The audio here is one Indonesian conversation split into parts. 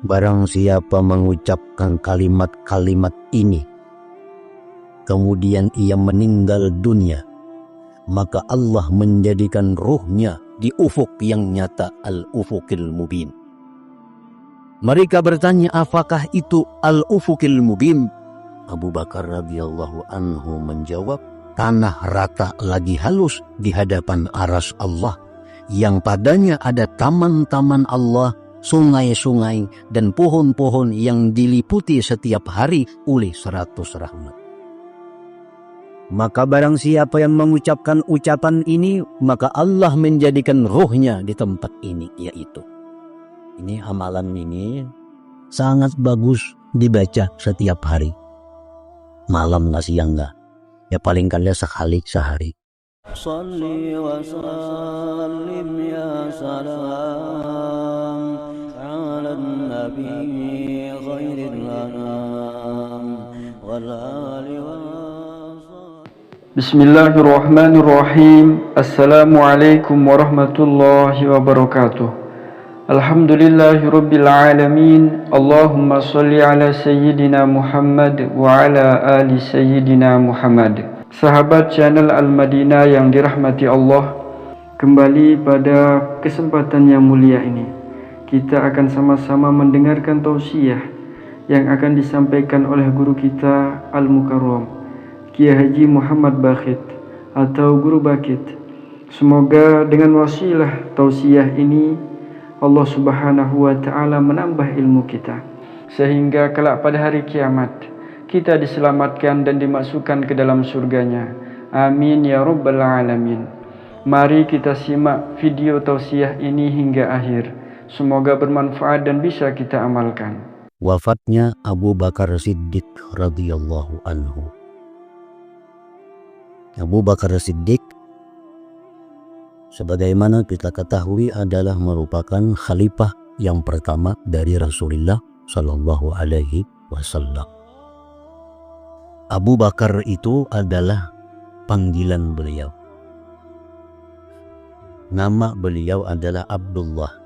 Barang siapa mengucapkan kalimat-kalimat ini, kemudian ia meninggal dunia, maka Allah menjadikan ruhnya di ufuk yang nyata, al-ufukil mubin. Mereka bertanya, apakah itu al-ufukil mubin? Abu Bakar radhiyallahu anhu menjawab, tanah rata lagi halus di hadapan aras Allah, yang padanya ada taman-taman Allah, sungai-sungai, dan pohon-pohon yang diliputi setiap hari oleh 100 rahmat. Maka barang siapa yang mengucapkan ucapan ini, maka Allah menjadikan ruhnya di tempat ini, yaitu. Ini amalan ini sangat bagus dibaca setiap hari. Malam lah siang lah. Ya paling kali sekali sehari. Salli wa sallim ya salam ala nabi khairil anam wal ali wa Bismillahirrahmanirrahim. Assalamualaikum warahmatullahi wabarakatuh. Alhamdulillahirabbil alamin. Allahumma shalli ala sayyidina Muhammad wa ala ali sayyidina Muhammad. Sahabat channel Al-Madinah yang dirahmati Allah, kembali pada kesempatan yang mulia ini kita akan sama-sama mendengarkan tausiah yang akan disampaikan oleh guru kita Al-Mukarram Kiai Haji Muhammad Bakhit atau Guru Bakit. Semoga dengan wasilah tausiah ini Allah Subhanahu wa ta'ala menambah ilmu kita, sehingga kelak pada hari kiamat kita diselamatkan dan dimasukkan ke dalam surganya. Amin ya rabbal alamin. Mari kita simak video tausiah ini hingga akhir. Semoga bermanfaat dan bisa kita amalkan. Wafatnya Abu Bakar Siddiq radhiyallahu anhu. Abu Bakar Siddiq, sebagaimana kita ketahui, adalah merupakan khalifah yang pertama dari Rasulullah Shallallahu Alaihi Wasallam. Abu Bakar itu adalah panggilan beliau. Nama beliau adalah Abdullah.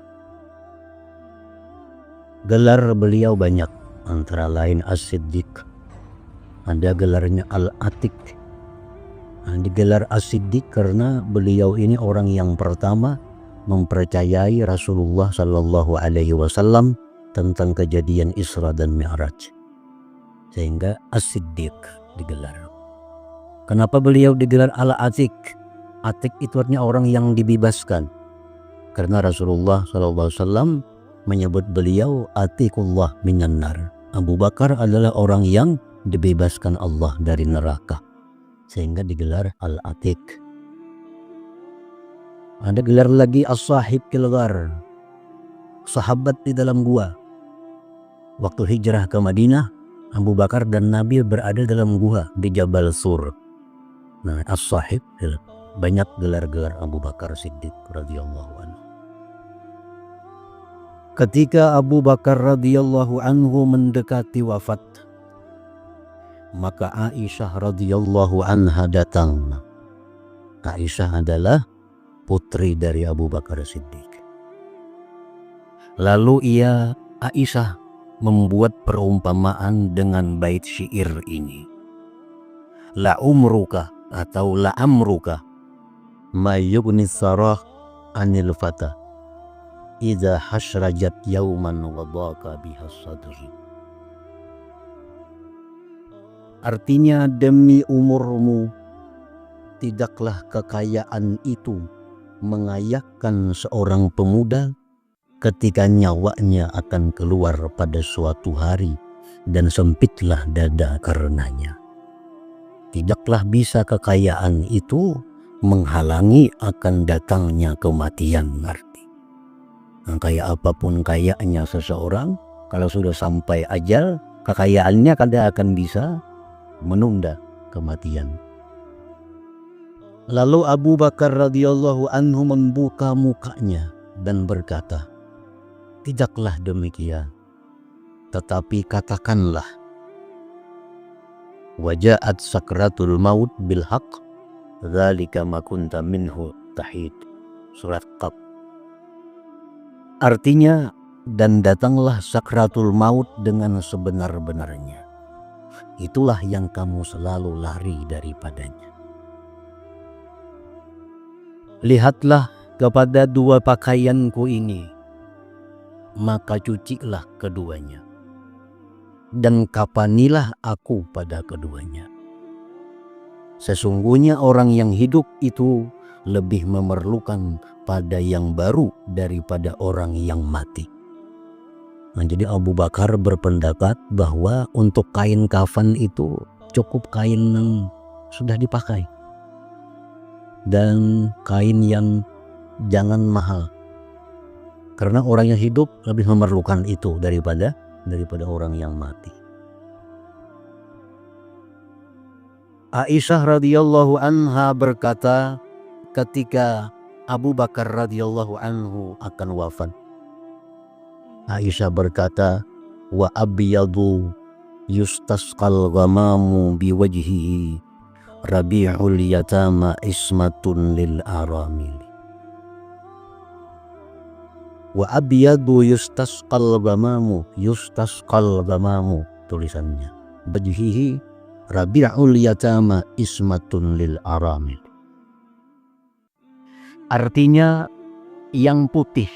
Gelar beliau banyak, antara lain As-Siddiq. Ada gelarnya Al-Atiq. Digelar As-Siddiq karena beliau ini orang yang pertama mempercayai Rasulullah Sallallahu Alaihi Wasallam tentang kejadian Isra dan Mi'raj, sehingga As-Siddiq digelar. Kenapa beliau digelar Al-Atiq? Atiq itu artinya orang yang dibebaskan, karena Rasulullah Sallallahu Alaihi Wasallam menyebut beliau Atiqullah minan nar. Abu Bakar adalah orang yang dibebaskan Allah dari neraka, sehingga digelar Al-Atiq. Ada gelar lagi As-Sahib Kilgar, sahabat di dalam gua. Waktu hijrah ke Madinah, Abu Bakar dan Nabi berada dalam gua di Jabal Sur. Nah, As-Sahib, banyak gelar-gelar Abu Bakar Siddiq radhiyallahu anhu. Ketika Abu Bakar radhiyallahu anhu mendekati wafat, maka Aisyah radhiyallahu anha datang. Aisyah adalah putri dari Abu Bakar Siddiq. Lalu Aisyah membuat perumpamaan dengan bait syair ini. La umruka atau la amruka ma yubni sarah anil fata idza hasrajat yauman wa dhaqa biha sadri. Artinya, demi umurmu, tidaklah kekayaan itu mengayakkan seorang pemuda ketika nyawanya akan keluar pada suatu hari dan sempitlah dada karenanya. Tidaklah bisa kekayaan itu menghalangi akan datangnya kematian. Arti, kayak apapun kayaknya seseorang, kalau sudah sampai ajal, kekayaannya kadang akan bisa menunda kematian. Lalu Abu Bakar radhiyallahu anhu membuka mukanya dan berkata, tidaklah demikian, tetapi katakanlah, wajaat sakratul maut bil haqq dzalika ma kunta minhu tahid. Surat Qaf. Artinya, dan datanglah sakratul maut dengan sebenar-benarnya. Itulah yang kamu selalu lari daripadanya. Lihatlah kepada dua pakaianku ini, maka cucilah keduanya, dan kapanilah aku pada keduanya. Sesungguhnya orang yang hidup itu lebih memerlukan pada yang baru daripada orang yang mati. Nah, jadi Abu Bakar berpendapat bahwa untuk kain kafan itu cukup kain yang sudah dipakai dan kain yang jangan mahal, karena orang yang hidup lebih memerlukan itu daripada orang yang mati. Aisyah radhiyallahu anha berkata ketika Abu Bakar radhiyallahu anhu akan wafat, Aisyah berkata, wa abyadu yustasqal ghamamu biwajhihi rabi'ul yatama ismatun lil aramili. Wa abyadu yustasqal ghamamu tulisannya, wajhihi rabi'ul yatama ismatun lil aramil. Artinya yang putih,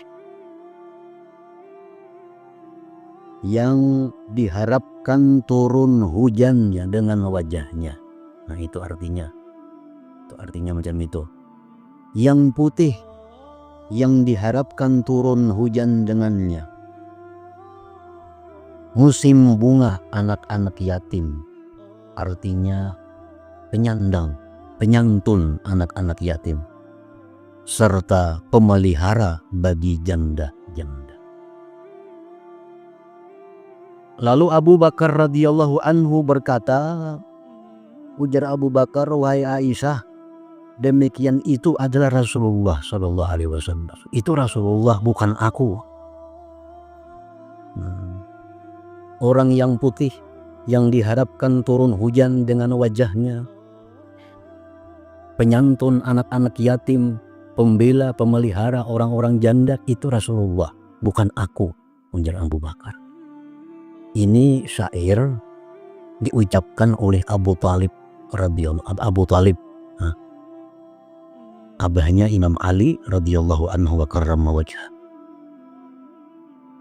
yang diharapkan turun hujannya dengan wajahnya. Nah, itu artinya macam itu. Yang putih yang diharapkan turun hujan dengannya. Musim bunga anak-anak yatim, artinya penyantun anak-anak yatim, serta pemelihara bagi janda-janda. Lalu Abu Bakar radhiyallahu anhu berkata, ujar Abu Bakar, wahai Aisyah, demikian itu adalah Rasulullah sallallahu alaihi wasallam. Itu Rasulullah, bukan aku. Orang yang putih yang diharapkan turun hujan dengan wajahnya, penyantun anak-anak yatim, pembela, pemelihara orang-orang janda, itu Rasulullah, bukan aku, ujar Abu Bakar. Ini syair diucapkan oleh Abu Talib radhiyallahu abahnya Imam Ali radhiyallahu anhu wa karrama wajhah.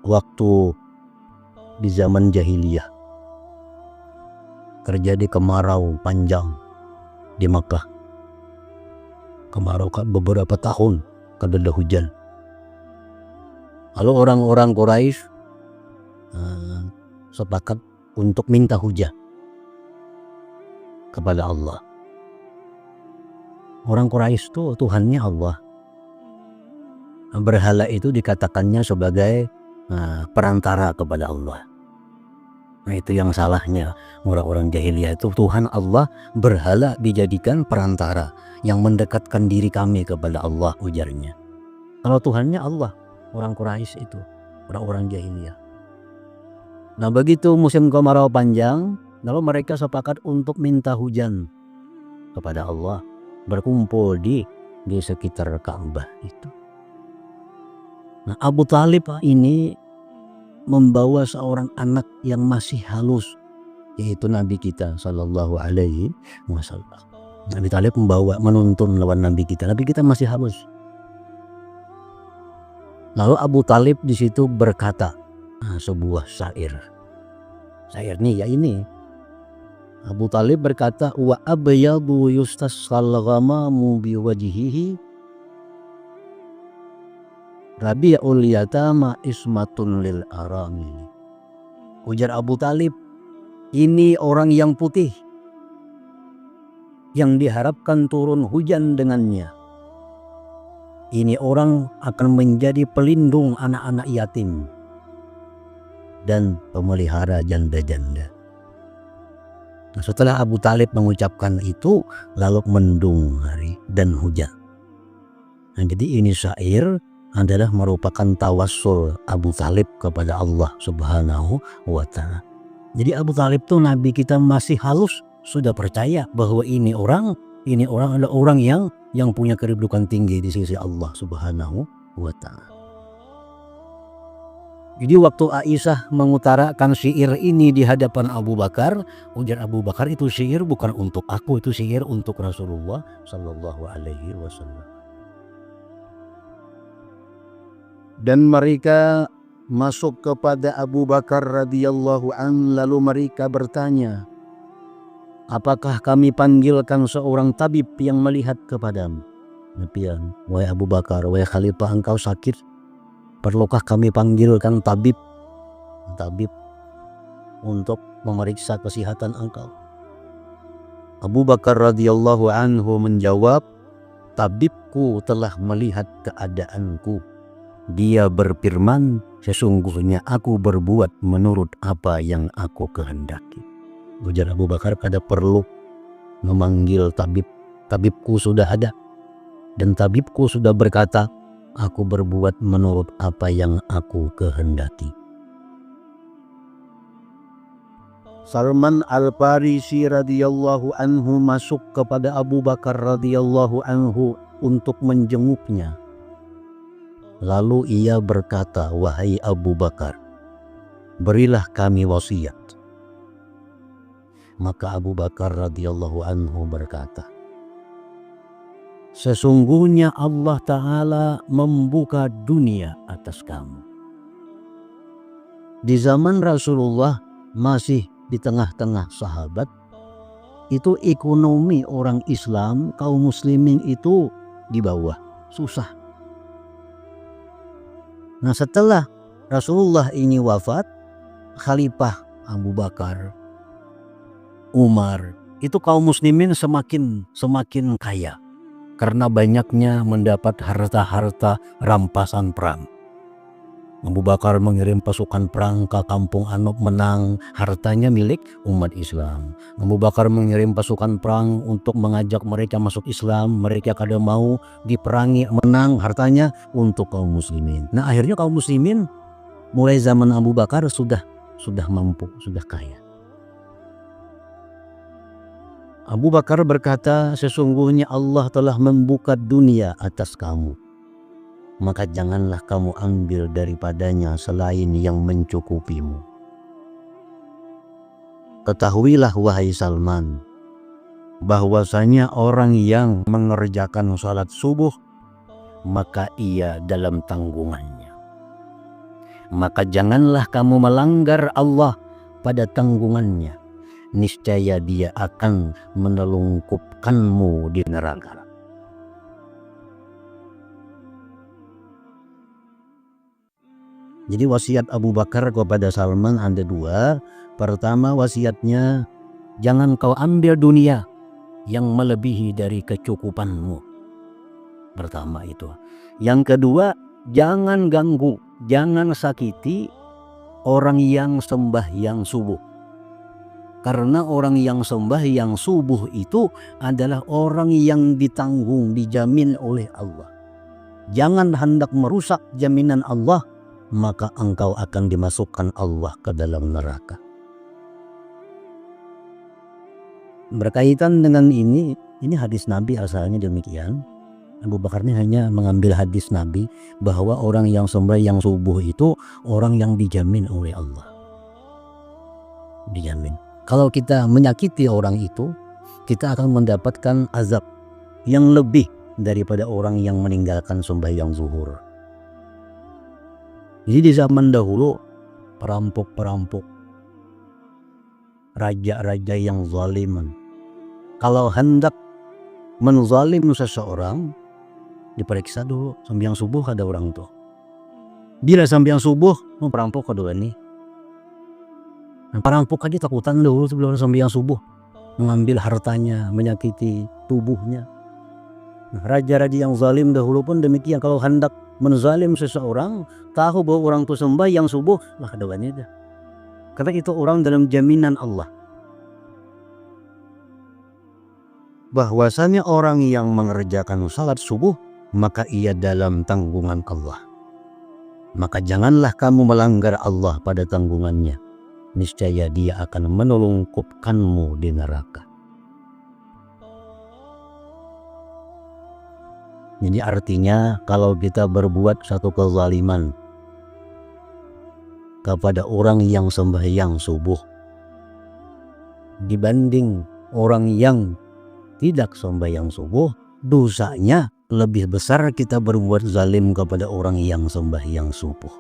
Waktu di zaman jahiliyah terjadi kemarau panjang di Makkah. Kemarau beberapa tahun kada ada hujan. Lalu orang-orang Quraisy sepakat untuk minta hujan kepada Allah. Orang Quraisy itu Tuhannya Allah. Berhala itu dikatakannya sebagai perantara kepada Allah. Nah, itu yang salahnya orang-orang jahiliyah itu. Tuhan Allah, berhala dijadikan perantara yang mendekatkan diri kami kepada Allah, ujarnya. Kalau Tuhannya Allah, orang Quraisy itu, orang-orang jahiliyah. Nah, begitu musim kemarau panjang, lalu mereka sepakat untuk minta hujan kepada Allah, berkumpul di sekitar Ka'bah itu. Nah, Abu Talib ini membawa seorang anak yang masih halus, yaitu Nabi kita sallallahu alaihi wasallam. Nabi Talib menuntun lawan Nabi kita masih halus. Lalu Abu Talib di situ berkata sebuah syair nih, ya ini Abu Talib berkata, wa abyadu yustasqal ghamamu biwajhihi rabi'ul yatama ismatun lil aramil. Ujar Abu Talib, ini orang yang putih yang diharapkan turun hujan dengannya. Ini orang akan menjadi pelindung anak-anak yatim dan pemelihara janda-janda. Nah, setelah Abu Talib mengucapkan itu, lalu mendung hari dan hujan. Nah, jadi ini syair adalah merupakan tawassul Abu Talib kepada Allah Subhanahu wa Ta'ala. Jadi Abu Talib tuh Nabi kita masih halus sudah percaya bahwa ini orang adalah orang yang punya kedudukan tinggi di sisi Allah Subhanahu wa Ta'ala. Jadi waktu Aisyah mengutarakan syair ini di hadapan Abu Bakar, ujar Abu Bakar, itu syair bukan untuk aku, itu syair untuk Rasulullah Shallallahu Alaihi Wasallam. Dan mereka masuk kepada Abu Bakar radhiyallahu an, lalu mereka bertanya, apakah kami panggilkan seorang tabib yang melihat kepadamu? Demikian, wahai Abu Bakar, wahai Khalifah, engkau sakit, perlukah kami panggilkan tabib untuk memeriksa kesehatan engkau? Abu Bakar radhiyallahu anhu menjawab, tabibku telah melihat keadaanku. Dia berfirman, sesungguhnya aku berbuat menurut apa yang aku kehendaki. Ujar Abu Bakar, kada perlu memanggil tabib. Tabibku sudah ada. Dan tabibku sudah berkata, aku berbuat menurut apa yang aku kehendaki. Salman Al-Farisi radhiyallahu anhu masuk kepada Abu Bakar radhiyallahu anhu untuk menjenguknya. Lalu ia berkata, wahai Abu Bakar, berilah kami wasiat. Maka Abu Bakar radhiyallahu anhu berkata, sesungguhnya Allah Ta'ala membuka dunia atas kamu. Di zaman Rasulullah masih di tengah-tengah sahabat, itu ekonomi orang Islam, kaum muslimin itu di bawah, susah. Nah setelah Rasulullah ini wafat, Khalifah Abu Bakar, Umar, itu kaum muslimin semakin kaya karena banyaknya mendapat harta-harta rampasan perang. Abu Bakar mengirim pasukan perang ke kampung Anub, menang, hartanya milik umat Islam. Abu Bakar mengirim pasukan perang untuk mengajak mereka masuk Islam, mereka kada mau, diperangi, menang, hartanya untuk kaum muslimin. Nah akhirnya kaum muslimin mulai zaman Abu Bakar sudah mampu, sudah kaya. Abu Bakar berkata, sesungguhnya Allah telah membuka dunia atas kamu, maka janganlah kamu ambil daripadanya selain yang mencukupimu. Ketahuilah wahai Salman, bahwasanya orang yang mengerjakan salat subuh, maka ia dalam tanggungannya. Maka janganlah kamu melanggar Allah pada tanggungannya, niscaya dia akan menelungkupkanmu di neraka. Jadi wasiat Abu Bakar kepada Salman ada dua. Pertama, wasiatnya, jangan kau ambil dunia yang melebihi dari kecukupanmu. Pertama itu. Yang kedua, jangan ganggu, jangan sakiti orang yang sembahyang subuh. Karena orang yang sembahyang subuh itu adalah orang yang ditanggung, dijamin oleh Allah. Jangan hendak merusak jaminan Allah, maka engkau akan dimasukkan Allah ke dalam neraka. Berkaitan dengan ini hadis Nabi asalnya demikian. Abu Bakar ini hanya mengambil hadis Nabi bahwa orang yang sembahyang subuh itu orang yang dijamin oleh Allah. Dijamin. Kalau kita menyakiti orang itu, kita akan mendapatkan azab yang lebih daripada orang yang meninggalkan sembahyang zuhur. Jadi di zaman dahulu, perampok-perampok, raja-raja yang zaliman, kalau hendak menzalim seseorang, diperiksa dulu sembahyang subuh ada orang tuh. Bila sembahyang subuh, perampok kedua nih. Nah, perampok aja takutan dulu sebelum sembahyang subuh, mengambil hartanya, menyakiti tubuhnya. Nah, raja-raja yang zalim dahulu pun demikian, kalau hendak menzalim seseorang, tahu bahwa orang itu sembahyang subuh, lah kedepannya dah. Karena itu orang dalam jaminan Allah. Bahwasanya orang yang mengerjakan salat subuh, maka ia dalam tanggungan Allah. Maka janganlah kamu melanggar Allah pada tanggungannya, niscaya dia akan menelungkupkanmu di neraka. Jadi artinya kalau kita berbuat satu kezaliman, kepada orang yang sembahyang subuh dibanding orang yang tidak sembahyang subuh, dosanya lebih besar kita berbuat zalim kepada orang yang sembahyang subuh.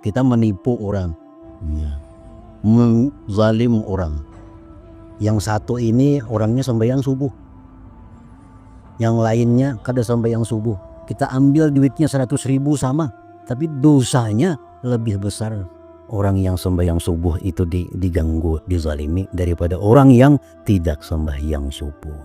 Kita menipu orang, menzalim orang. Yang satu ini orangnya sembahyang subuh, yang lainnya kada sembahyang subuh. Kita ambil duitnya 100.000 sama, tapi dosanya lebih besar orang yang sembahyang subuh itu diganggu, dizalimi daripada orang yang tidak sembahyang subuh.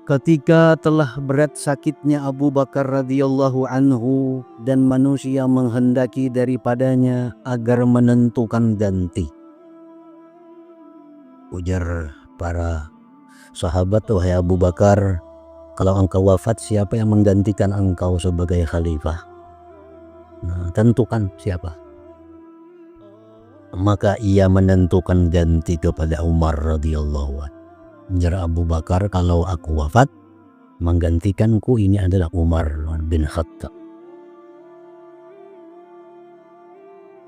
Ketika telah berat sakitnya Abu Bakar radhiyallahu anhu dan manusia menghendaki daripadanya agar menentukan ganti, ujar para sahabat, wahai Abu Bakar, kalau engkau wafat siapa yang menggantikan engkau sebagai khalifah? Nah, tentukan siapa. Maka ia menentukan ganti kepada Umar radhiyallahu anhu. Ujar Abu Bakar, kalau aku wafat, menggantikanku ini adalah Umar bin Khattab.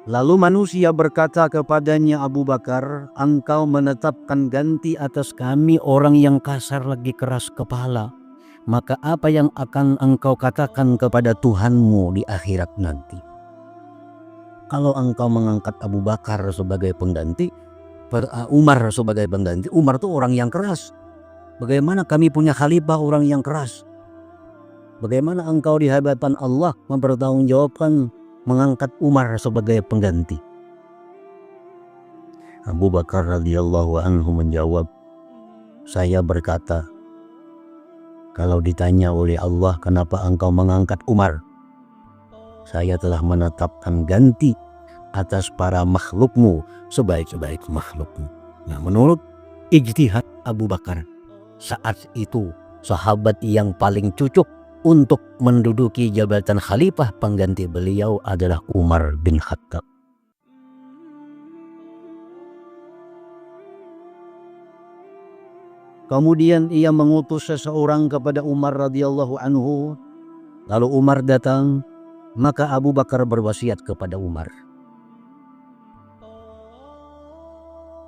Lalu manusia berkata kepadanya, Abu Bakar, engkau menetapkan ganti atas kami orang yang kasar lagi keras kepala. Maka apa yang akan engkau katakan kepada Tuhanmu di akhirat nanti? Kalau engkau mengangkat Abu Bakar sebagai pengganti, Umar sebagai pengganti, Umar itu orang yang keras. Bagaimana kami punya khalifah orang yang keras? Bagaimana engkau di hadapan Allah mempertanggungjawabkan mengangkat Umar sebagai pengganti? Abu Bakar radhiyallahu anhu menjawab, saya berkata, kalau ditanya oleh Allah kenapa engkau mengangkat Umar, saya telah menetapkan ganti atas para makhlukmu sebaik-baik makhlukmu. Nah, menurut ijtihad Abu Bakar, saat itu sahabat yang paling cocok untuk menduduki jabatan khalifah pengganti beliau adalah Umar bin Khattab. Kemudian ia mengutus seseorang kepada Umar radhiyallahu anhu. Lalu Umar datang, maka Abu Bakar berwasiat kepada Umar,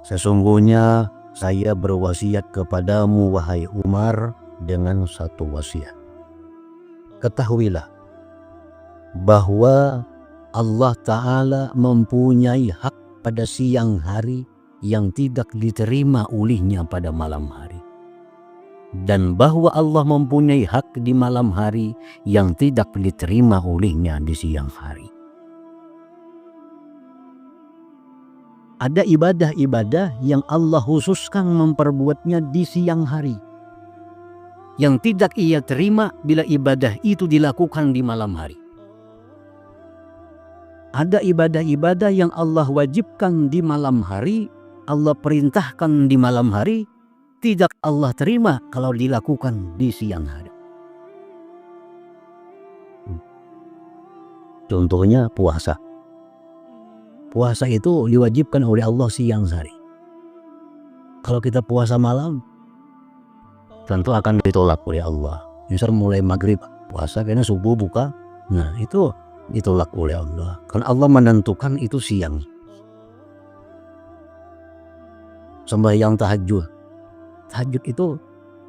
sesungguhnya saya berwasiat kepadamu wahai Umar dengan satu wasiat. Ketahuilah bahwa Allah Ta'ala mempunyai hak pada siang hari yang tidak diterima olehnya pada malam hari. Dan bahwa Allah mempunyai hak di malam hari yang tidak diterima olehnya di siang hari. Ada ibadah-ibadah yang Allah khususkan memperbuatnya di siang hari, yang tidak ia terima bila ibadah itu dilakukan di malam hari. Ada ibadah-ibadah yang Allah wajibkan di malam hari, Allah perintahkan di malam hari, tidak Allah terima kalau dilakukan di siang hari. Contohnya puasa. Puasa itu diwajibkan oleh Allah siang hari. Kalau kita puasa malam, tentu akan ditolak oleh Allah. Misal mulai maghrib puasa karena subuh buka, nah itu ditolak oleh Allah. Karena Allah menentukan itu siang. Sembahyang tahajud. Tahajud itu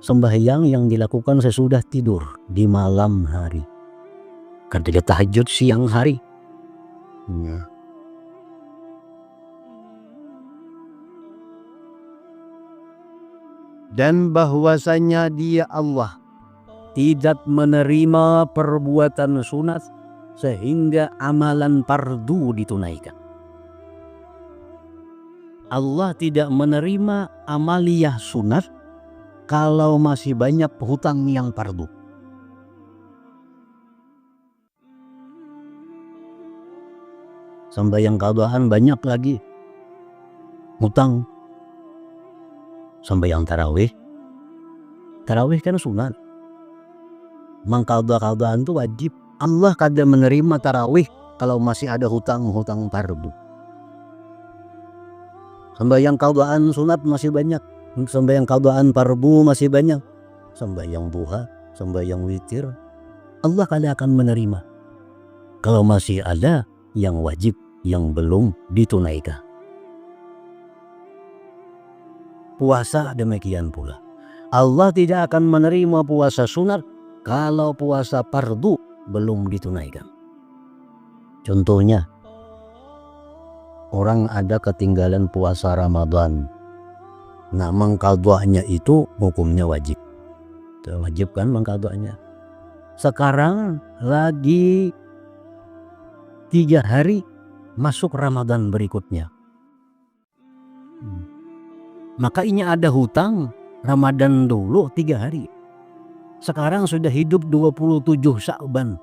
sembahyang yang dilakukan sesudah tidur di malam hari. Ketika tahajud siang hari. Nah. Dan bahwasanya Dia Allah tidak menerima perbuatan sunat sehingga amalan fardu ditunaikan. Allah tidak menerima amaliyah sunat kalau masih banyak hutang yang fardu. Sembahyang qadaan banyak lagi hutang. Sembahyang tarawih kan sunat. Mengqadha-qadhaan itu wajib. Allah kada menerima tarawih kalau masih ada hutang-hutang fardu. Sembahyang qadhaan sunat masih banyak, sembahyang qadhaan fardu masih banyak. Sembahyang duha, sembahyang witir, Allah kada akan menerima. Kalau masih ada yang wajib yang belum ditunaikan. Puasa demikian pula. Allah tidak akan menerima puasa sunat kalau puasa fardu belum ditunaikan. Contohnya, orang ada ketinggalan puasa Ramadan. Nah, mengqadha'nya itu hukumnya wajib. Wajib kan mengqadha'nya. Sekarang lagi 3 hari masuk Ramadan berikutnya. Maka ini ada hutang Ramadan dulu 3 hari. Sekarang sudah hidup 27 Sya'ban.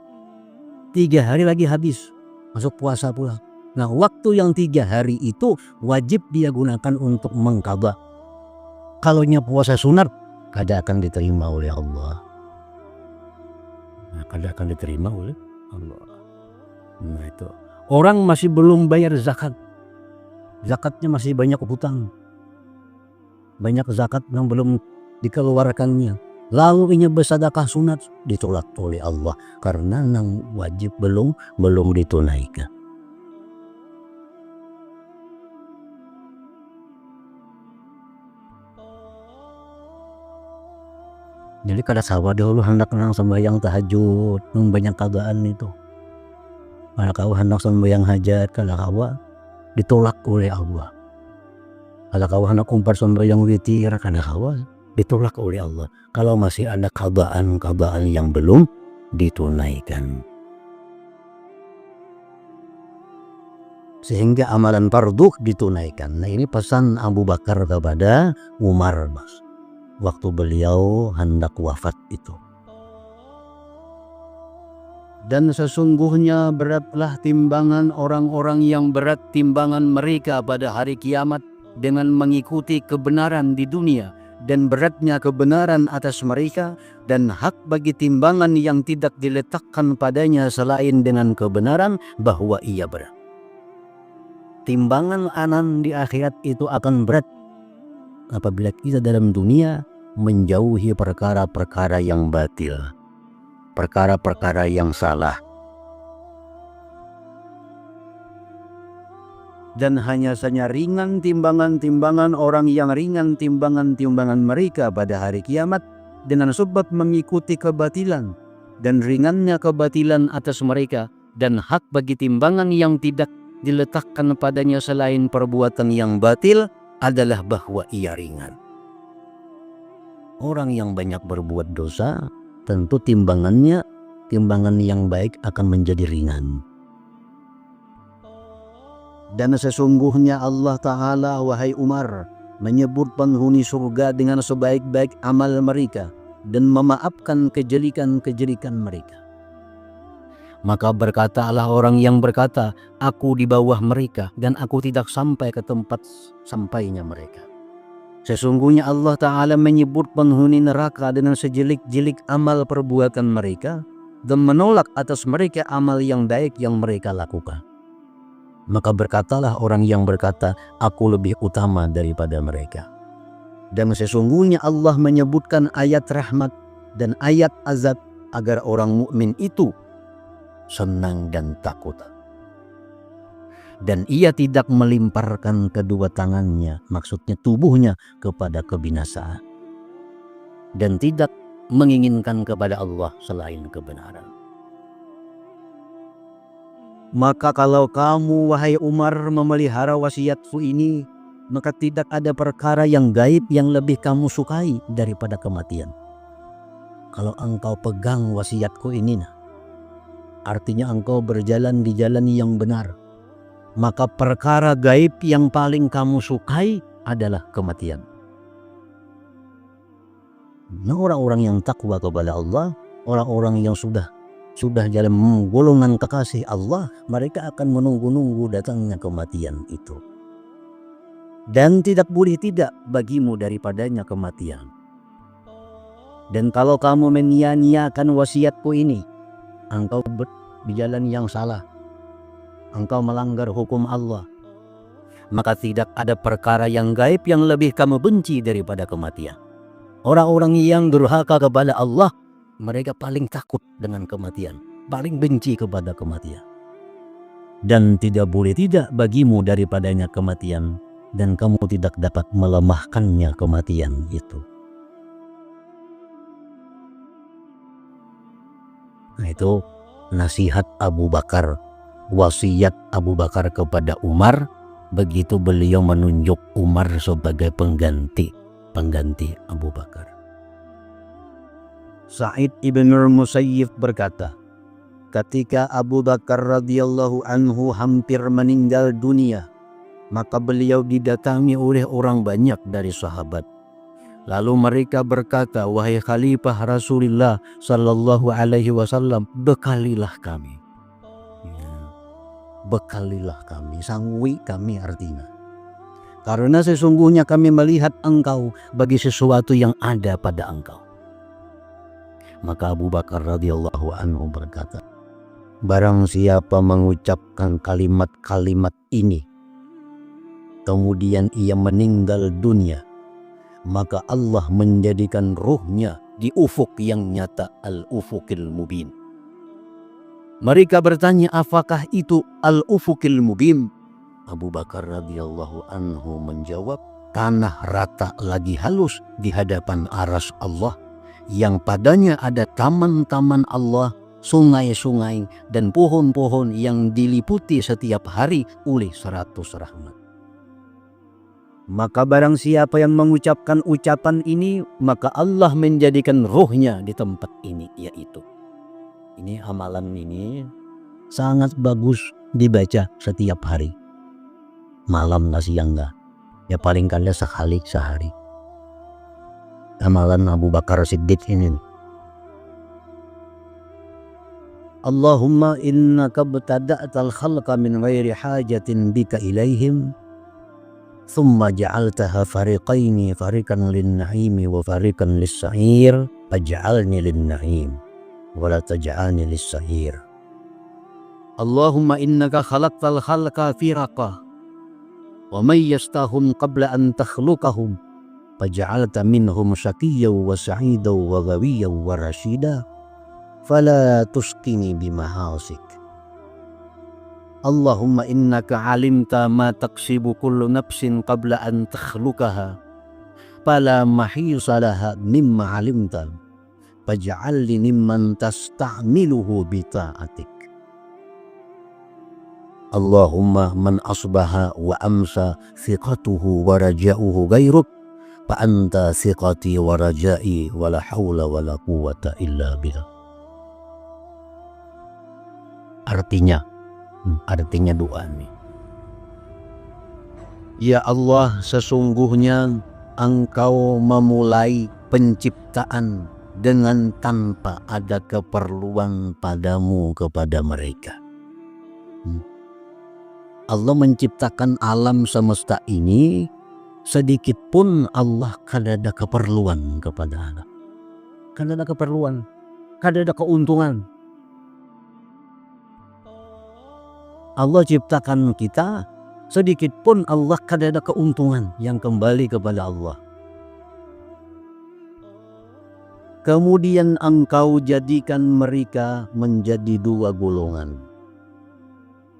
3 hari lagi habis. Masuk puasa pula. Nah, waktu yang 3 hari itu wajib dia gunakan untuk mengqadha. Kalaunya puasa sunat, kada akan diterima oleh Allah. Nah, kada akan diterima oleh Allah. Nah, itu. Orang masih belum bayar zakat. Zakatnya masih banyak hutang. Banyak zakat yang belum dikeluarkannya. Lalu ini bersedekah sunat ditolak oleh Allah karena yang wajib belum ditunaikan. Jadi kada sawa dahulu hendak nang sembahyang tahajud, nang banyak keadaan itu. Kada kau hendak sembahyang hajat, kada kawa ditolak oleh Allah. Kada kau hendak umpar sembahyang witir, kada kawa ditolak oleh Allah. Kalau masih ada keadaan yang belum ditunaikan. Sehingga amalan fardu ditunaikan. Nah, ini pesan Abu Bakar kepada Umar, Mas. Waktu beliau hendak wafat itu. Dan sesungguhnya beratlah timbangan orang-orang yang berat timbangan mereka pada hari kiamat dengan mengikuti kebenaran di dunia, dan beratnya kebenaran atas mereka dan hak bagi timbangan yang tidak diletakkan padanya selain dengan kebenaran bahwa ia berat. Timbangan anan di akhirat itu akan berat apabila kita dalam dunia menjauhi perkara-perkara yang batil, perkara-perkara yang salah. Dan hanya saja ringan timbangan-timbangan orang yang ringan timbangan-timbangan mereka pada hari kiamat dengan sebab mengikuti kebatilan, dan ringannya kebatilan atas mereka dan hak bagi timbangan yang tidak diletakkan padanya selain perbuatan yang batil adalah bahwa ia ringan. Orang yang banyak berbuat dosa, tentu timbangan yang baik akan menjadi ringan. Dan sesungguhnya Allah Ta'ala, wahai Umar, menyebut penghuni surga dengan sebaik-baik amal mereka dan memaafkan kejelikan-kejelikan mereka. Maka berkatalah orang yang berkata, aku di bawah mereka dan aku tidak sampai ke tempat sampainya mereka. Sesungguhnya Allah Ta'ala menyebut penghuni neraka dengan sejelik-jelik amal perbuatan mereka dan menolak atas mereka amal yang baik yang mereka lakukan. Maka berkatalah orang yang berkata, aku lebih utama daripada mereka. Dan sesungguhnya Allah menyebutkan ayat rahmat dan ayat azab agar orang mukmin itu senang dan takut. Dan ia tidak melimparkan kedua tangannya, maksudnya tubuhnya, kepada kebinasaan. Dan tidak menginginkan kepada Allah selain kebenaran. Maka kalau kamu, wahai Umar, memelihara wasiatku ini, maka tidak ada perkara yang gaib yang lebih kamu sukai daripada kematian. Kalau engkau pegang wasiatku ini, artinya engkau berjalan di jalan yang benar, maka perkara gaib yang paling kamu sukai adalah kematian. Nah, orang-orang yang takwa kepada Allah, orang-orang yang sudah dalam golongan kekasih Allah, mereka akan menunggu-nunggu datangnya kematian itu. Dan tidak boleh tidak bagimu daripadanya kematian. Dan kalau kamu menyia-nyiakan wasiatku ini, engkau di jalan yang salah, engkau melanggar hukum Allah, maka tidak ada perkara yang gaib yang lebih kamu benci daripada kematian. Orang-orang yang durhaka kepada Allah, Mereka paling takut dengan kematian, paling benci kepada kematian. Dan tidak boleh tidak bagimu daripadanya kematian, dan kamu tidak dapat melemahkannya kematian itu. Nah, itu nasihat Abu Bakar, wasiat Abu Bakar kepada Umar begitu beliau menunjuk Umar sebagai pengganti Abu Bakar. Sa'id ibn Musayyib berkata, ketika Abu Bakar radhiyallahu anhu hampir meninggal dunia, maka beliau didatangi oleh orang banyak dari sahabat. Lalu mereka berkata, wahai Khalifah Rasulullah sallallahu alaihi wasallam, bekalilah kami. Bekalilah kami, sangwi kami artinya. Karena sesungguhnya kami melihat engkau bagi sesuatu yang ada pada engkau. Maka Abu Bakar radhiyallahu anhu berkata, barang siapa mengucapkan kalimat-kalimat ini, kemudian ia meninggal dunia, maka Allah menjadikan ruhnya di ufuk yang nyata, al-ufukil mubin. Mereka bertanya, apakah itu al-ufukil mubin? Abu Bakar radhiyallahu anhu menjawab, tanah rata lagi halus di hadapan aras Allah, yang padanya ada taman-taman Allah, sungai-sungai dan pohon-pohon yang diliputi setiap hari oleh 100 rahmat. Maka barang siapa yang mengucapkan ucapan ini, maka Allah menjadikan ruhnya di tempat ini, yaitu. Ini amalan ini sangat bagus dibaca setiap hari. Malam nggak siang nggak. Ya paling kali sekali sehari. Amalan Abu Bakar Siddiq ini. Allahumma innaka btada'tal khalqa min ghairi hajatin bika ilaihim, thumma ja'altaha fariqaini, fariqan lin-na'imi wa fariqan lis-sa'ir, faj'alni lin-na'im wa la taj'alni lis-sa'ir. Allahumma innaka khalaqtal khalqa firaqa wa mayyastahum qabla an takhluqahum, faj'alta minhum syaqiyyan wa sa'idan wa ghawiyyan wa rasyida, fala tusqini bimahasik. Allahumma innaka alimta ma taksibu kullu nafsin qabla an takhluqaha, fala mahisa laha mimma alimta, faj'alni mimman tasta'miluhu bita'atik. Allahumma man asbaha wa amsa thiqatuhu wa raja'uhu ghairuk, fa anta thiqati wa raja'i wa la hawla wa la quwwata illa billah. Artinya doa ini. Ya Allah, sesungguhnya Engkau memulai penciptaan dengan tanpa ada keperluan padamu kepada mereka. Allah menciptakan alam semesta ini, sedikit pun Allah kada ada keperluan kepada Allah. Kada ada keperluan, kada ada keuntungan. Allah ciptakan kita, sedikit pun Allah kada ada keuntungan yang kembali kepada Allah. Kemudian Engkau jadikan mereka menjadi dua golongan.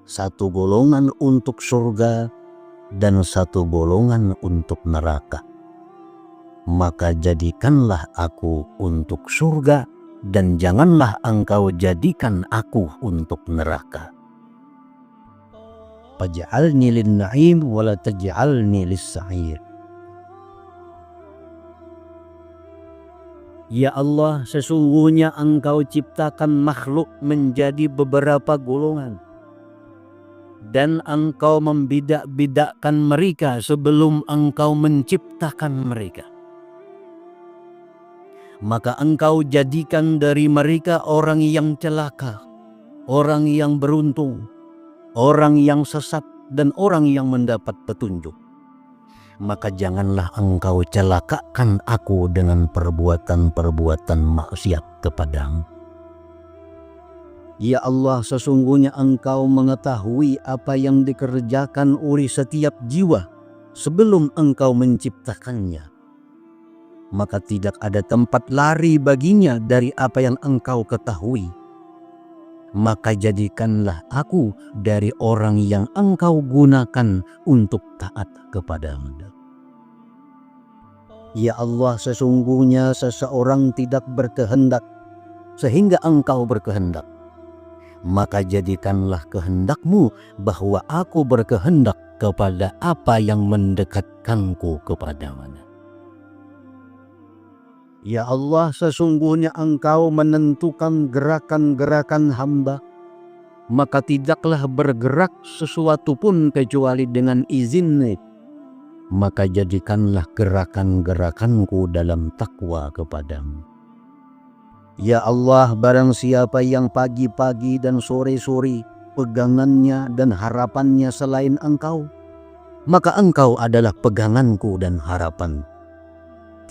Satu golongan untuk surga dan satu golongan untuk neraka. Maka jadikanlah aku untuk surga dan janganlah Engkau jadikan aku untuk neraka. Faj'alni lin-na'im wa la taj'alni lis-sa'ir. Ya Allah, sesungguhnya Engkau ciptakan makhluk menjadi beberapa golongan, dan Engkau membidak-bidakkan mereka sebelum Engkau menciptakan mereka. Maka Engkau jadikan dari mereka orang yang celaka, orang yang beruntung, orang yang sesat, dan orang yang mendapat petunjuk. Maka janganlah Engkau celakakan aku dengan perbuatan-perbuatan maksiat kepadamu. Ya Allah, sesungguhnya Engkau mengetahui apa yang dikerjakan oleh setiap jiwa sebelum Engkau menciptakannya. maka tidak ada tempat lari baginya dari apa yang engkau ketahui. Maka jadikanlah aku dari orang yang engkau gunakan untuk taat kepadamu. Ya Allah, sesungguhnya seseorang tidak berkehendak sehingga engkau berkehendak. Maka jadikanlah kehendakmu bahwa aku berkehendak kepada apa yang mendekatkanku kepadamu. Ya Allah, sesungguhnya engkau menentukan gerakan-gerakan hamba, maka tidaklah bergerak sesuatu pun kecuali dengan izin-Mu. Maka jadikanlah gerakan-gerakanku dalam takwa kepadamu. Ya Allah, barang siapa yang pagi-pagi dan sore-sore pegangannya dan harapannya selain Engkau, maka Engkau adalah peganganku dan harapan.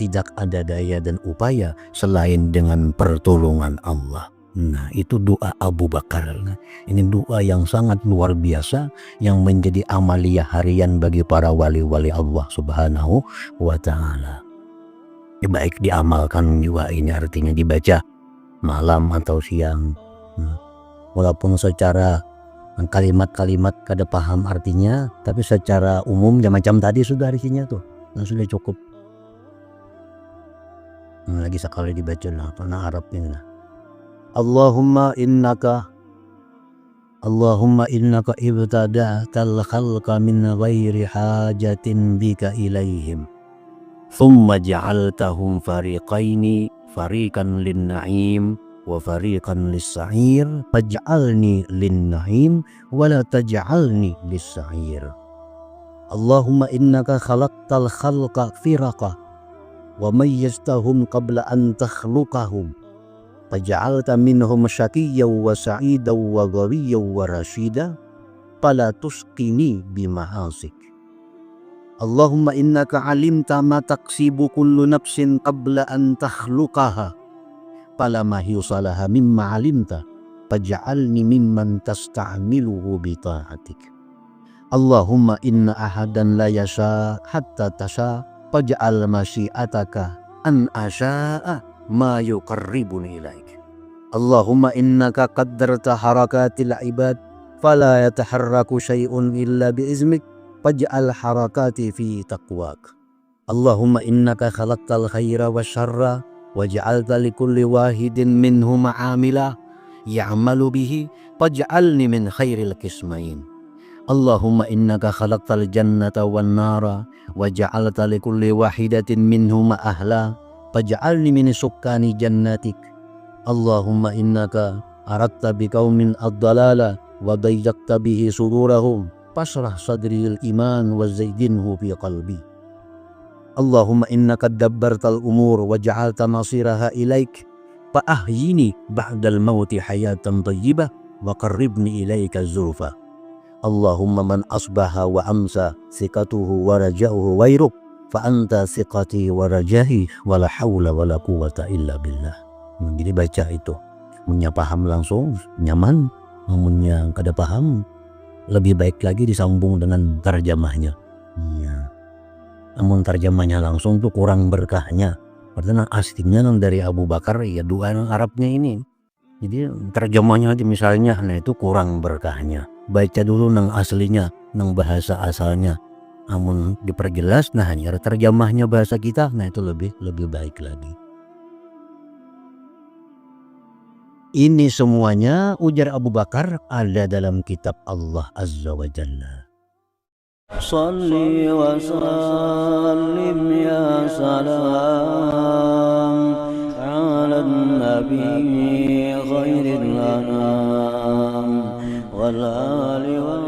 Tidak ada daya dan upaya selain dengan pertolongan Allah. Nah, itu doa Abu Bakar. Nah, ini doa yang sangat luar biasa yang menjadi amaliyah harian bagi para wali-wali Allah Subhanahu wa Ta'ala. Baik diamalkan juga, ini artinya dibaca malam atau siang. Walaupun secara kalimat-kalimat kada paham artinya, tapi secara umum ya macam tadi sudah artinya tuh, sudah cukup. Lagi sekali dibaca lah karena Arabnya. Allahumma innaka ibtada'tal khalqa min ghairi hajatin bika ilaihim, thumma ja'altahum fariqaini, fariqan lin-na'im wa fariqan lis-sa'ir, faj'alni lin-na'im wa la taj'alni lis-sa'ir. Allahumma innaka khalaqtal khalqa firaqa wa mayyaztahum qabla an takhluqahum, faj'alta minhum syaqiyyan wa sa'idan wa ghawiyyan wa rasyida, fala tusqini bima'asik. Allahumma innaka alimta ma taksibu kullu nafsin qabla an takhluqaha, falamma yusalaha mimma alimta, faj'alni mimman tasta'miluhu bi ta'atik. Allahumma inna ahadan la yasha hatta tasha, faj'al masyiataka an asya'a ma yuqarribuni ilaik. Allahumma innaka qaddarta harakatil ibad fala yataharraku syai'un illa biiznik, faj'al harakati fi taqwak. Allahumma innaka khalaqtal khaira wa syarra wa ja'alta likulli wahidin minhum amila ya'malu bihi, faj'alni min khairil qismain. Allahumma innaka khalaqtal jannata wan nara wa ja'alta likulli wahidatin minhum ahla, faj'alni min sukkani jannatik. Allahumma innaka aradta biqaumin ad-dalala wa dayyaqta bihi sudurahum, fasrah sadril iman wa zayyinhu fi qalbi. Allahumma innaka dabbartal umur wa ja'alta masiraha ilaik, fa ahyini ba'dal mauti hayatan tayyibah wa qarribni ilaika zulfa. Allahumma man asbaha wa amsa thiqatuhu wa raja'uhu wairuk, fa anta thiqati wa rajahi wa la hawla wa la quwata illa billah. Jadi baca itu, punya paham langsung nyaman, namunnya kada paham lebih baik lagi disambung dengan terjemahnya. Ya. Namun terjemahnya langsung tuh kurang berkahnya. Karena aslinya dari Abu Bakar ya doa Arabnya ini. Jadi terjemahnya aja misalnya, nah itu kurang berkahnya. Baca dulu nang aslinya, nang bahasa asalnya. Namun diperjelas, nah hanya terjemahnya bahasa kita, nah itu lebih baik lagi. Ini semuanya, ujar Abu Bakar, ada dalam kitab Allah Azza wa Jalla. Salli wa sallim ya salam ala nabi khairil anam wal ali wa